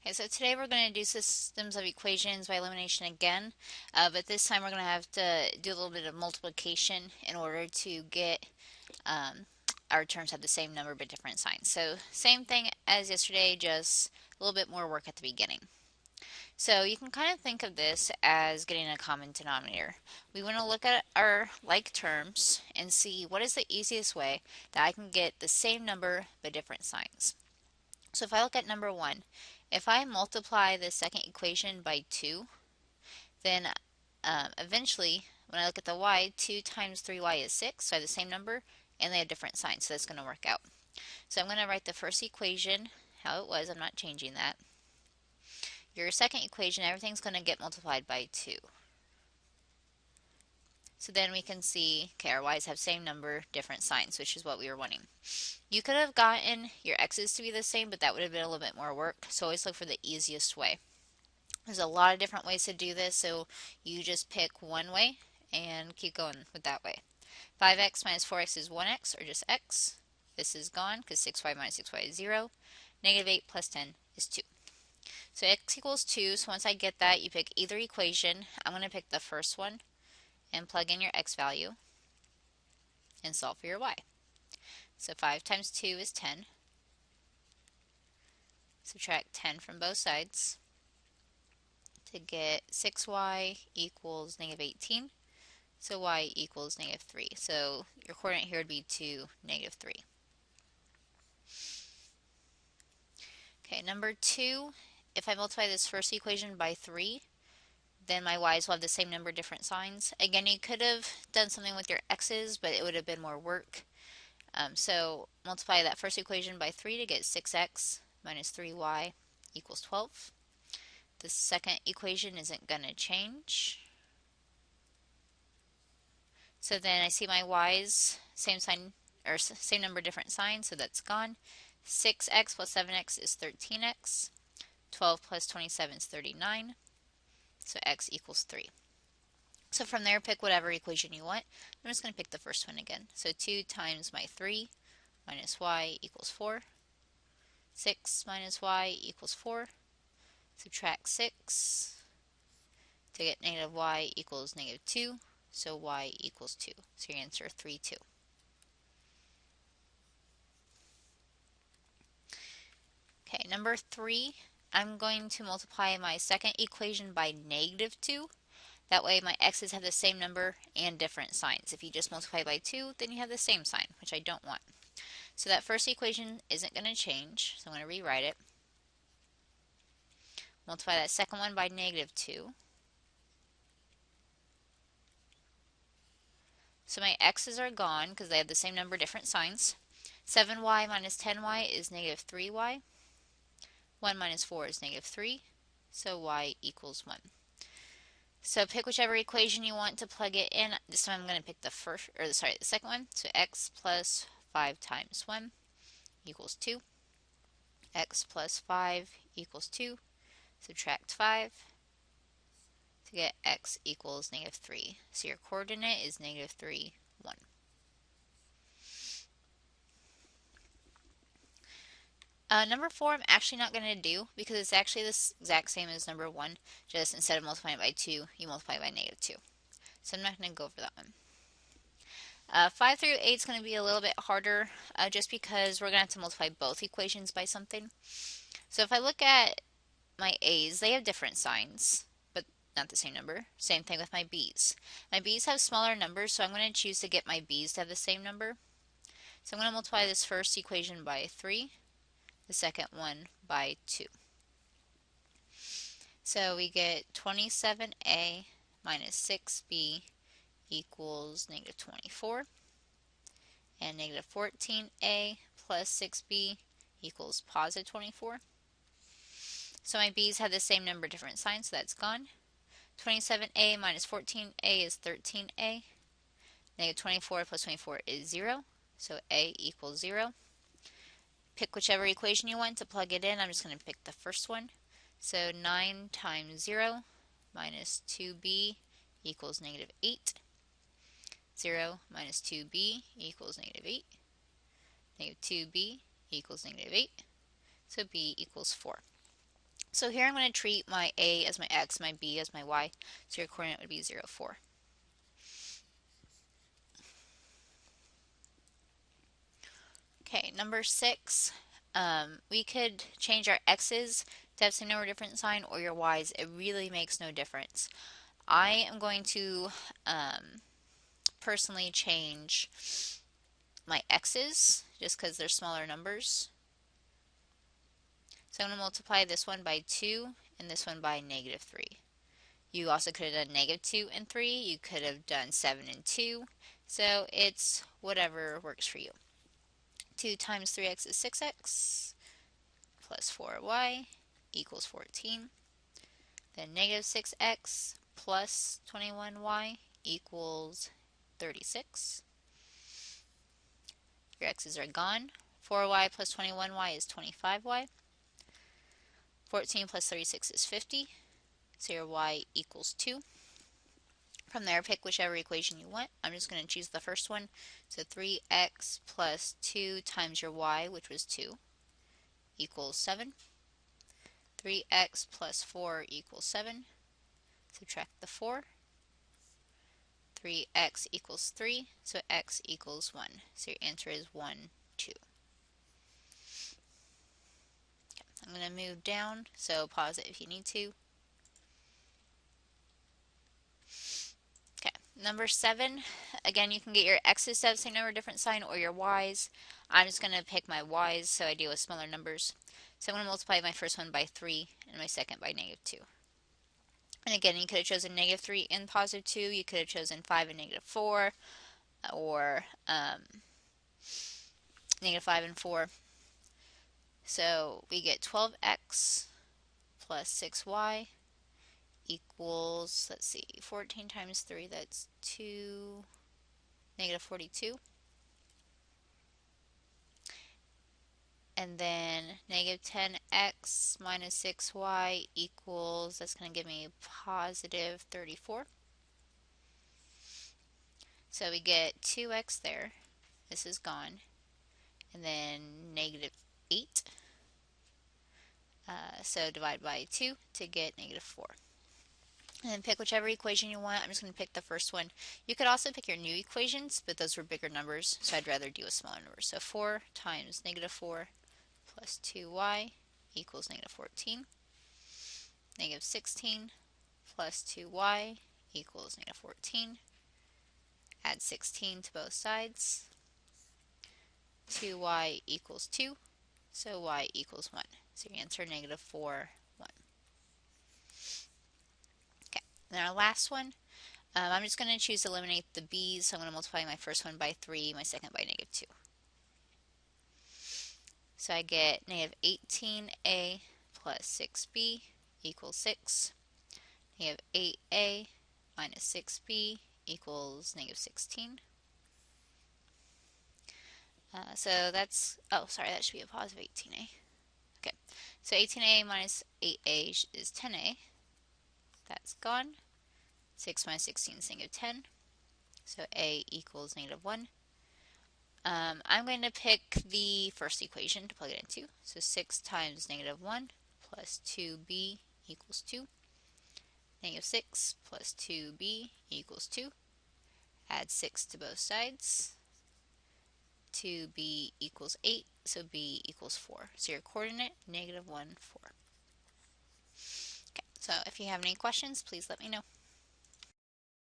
Okay, so today we're going to do systems of equations by elimination again, but this time we're going to have to do a little bit of multiplication in order to get our terms have the same number but different signs. So same thing as yesterday, just a little bit more work at the beginning. So you can kind of think of this as getting a common denominator. We want to look at our like terms and see what is the easiest way that I can get the same number but different signs. So if I look at number 1, if I multiply the second equation by 2, then eventually, when I look at the y, 2 times 3y is 6, so I have the same number, and they have different signs, so that's going to work out. So I'm going to write the first equation how it was. I'm not changing that. Your second equation, everything's going to get multiplied by 2. So then we can see, okay, our y's have same number, different signs, which is what we were wanting. You could have gotten your x's to be the same, but that would have been a little bit more work, so always look for the easiest way. There's a lot of different ways to do this, so you just pick one way and keep going with that way. 5x minus 4x is 1x, or just x. This is gone because 6y minus 6y is 0. Negative 8 plus 10 is 2. So x equals 2, so once I get that, you pick either equation. I'm going to pick the first one and plug in your x value and solve for your y. So 5 times 2 is 10. Subtract 10 from both sides to get 6y equals negative 18. So y equals negative 3. So your coordinate here would be 2, negative 3. Okay, number 2, if I multiply this first equation by 3, then my y's will have the same number, different signs. Again, you could have done something with your x's, but it would have been more work. So multiply that first equation by 3 to get 6x minus 3y equals 12. The second equation isn't going to change. So then I see my y's, same sign, or same number, different sign, so that's gone. 6x plus 7x is 13x. 12 plus 27 is 39. So x equals 3. So from there, pick whatever equation you want. I'm just going to pick the first one again. So 2 times my 3 minus y equals 4. 6 minus y equals 4. Subtract 6 to get negative y equals negative 2. So y equals 2. So your answer 3, 2. Okay, number 3, I'm going to multiply my second equation by negative 2. That way my x's have the same number and different signs. If you just multiply by 2, then you have the same sign, which I don't want. So that first equation isn't going to change, so I'm going to rewrite it. Multiply that second one by negative 2. So my x's are gone because they have the same number, different signs. 7y minus 10y is negative 3y. 1 minus 4 is negative 3, so y equals 1. So pick whichever equation you want to plug it in. This time I'm going to pick the second one. So x plus 5 times 1 equals 2. X plus 5 equals 2. Subtract 5 to get x equals negative 3. So your coordinate is negative 3, 1. Number 4 I'm actually not going to do because it's actually the exact same as number 1. Just instead of multiplying it by 2, you multiply it by negative 2. So I'm not going to go over that one. 5 through 8 is going to be a little bit harder just because we're going to have to multiply both equations by something. So if I look at my a's, they have different signs, but not the same number. Same thing with my b's. My b's have smaller numbers, so I'm going to choose to get my b's to have the same number. So I'm going to multiply this first equation by 3, the second one by 2. So we get 27a minus 6b equals negative 24, and negative 14a plus 6b equals positive 24. So my b's have the same number, different signs, so that's gone. 27a minus 14a is 13a. Negative 24 plus 24 is 0, so a equals 0. Pick whichever equation you want to plug it in. I'm just going to pick the first one. So 9 times 0 minus 2b equals negative 8. 0 minus 2b equals negative 8. Negative 2b equals negative 8. So b equals 4. So here I'm going to treat my A as my X, my B as my Y. So your coordinate would be 0, 4. Okay, number 6. We could change our X's to have some number different sign or your Y's. It really makes no difference. I am going to personally change my X's just because they're smaller numbers. So I'm going to multiply this one by 2 and this one by negative 3. You also could have done negative 2 and 3. You could have done 7 and 2. So it's whatever works for you. 2 times 3x is 6x plus 4y equals 14. Then negative 6x plus 21y equals 36. Your x's are gone. 4y plus 21y is 25y. 14 plus 36 is 50. So your y equals 2. From there, pick whichever equation you want. I'm just going to choose the first one. So 3x plus 2 times your y, which was 2, equals 7. 3x plus 4 equals 7. Subtract the 4. 3x equals 3, so x equals 1. So your answer is 1, 2. Okay, I'm going to move down, so pause it if you need to. Okay, number 7. Again, you can get your x's to have the same number, different sign, or your y's. I'm just going to pick my y's, so I deal with smaller numbers. So I'm going to multiply my first one by 3 and my second by negative 2. And again, you could have chosen negative 3 and positive 2. You could have chosen 5 and negative 4, or negative 5 and 4. So we get 12x plus 6y equals, let's see, 14 times 3, that's 2, negative 42. And then negative 10x minus 6y equals, that's going to give me positive 34. So we get 2x there. This is gone. And then negative 8. So divide by 2 to get negative 4. And then pick whichever equation you want. I'm just going to pick the first one. You could also pick your new equations, but those were bigger numbers, so I'd rather do a smaller number. So 4 times negative 4 plus 2y equals negative 14. Negative 16 plus 2y equals negative 14. Add 16 to both sides. 2y equals 2, so y equals 1. So your answer, negative 4, 1. Okay, and our last one, I'm just going to choose to eliminate the b's, so I'm going to multiply my first one by 3, my second by negative 2. So I get negative 18a plus 6b equals 6. Negative 8a minus 6b equals negative 16. So that's, oh, sorry, that should be a positive 18a. Okay, so 18a minus 8a is 10a. That's gone. 6 minus 16 is negative 10. So a equals negative 1. I'm going to pick the first equation to plug it into. So 6 times negative 1 plus 2b equals 2. Negative 6 plus 2b equals 2. Add 6 to both sides. 2b equals 8, so b equals 4. So your coordinate, negative 1, 4. Okay, so if you have any questions, please let me know.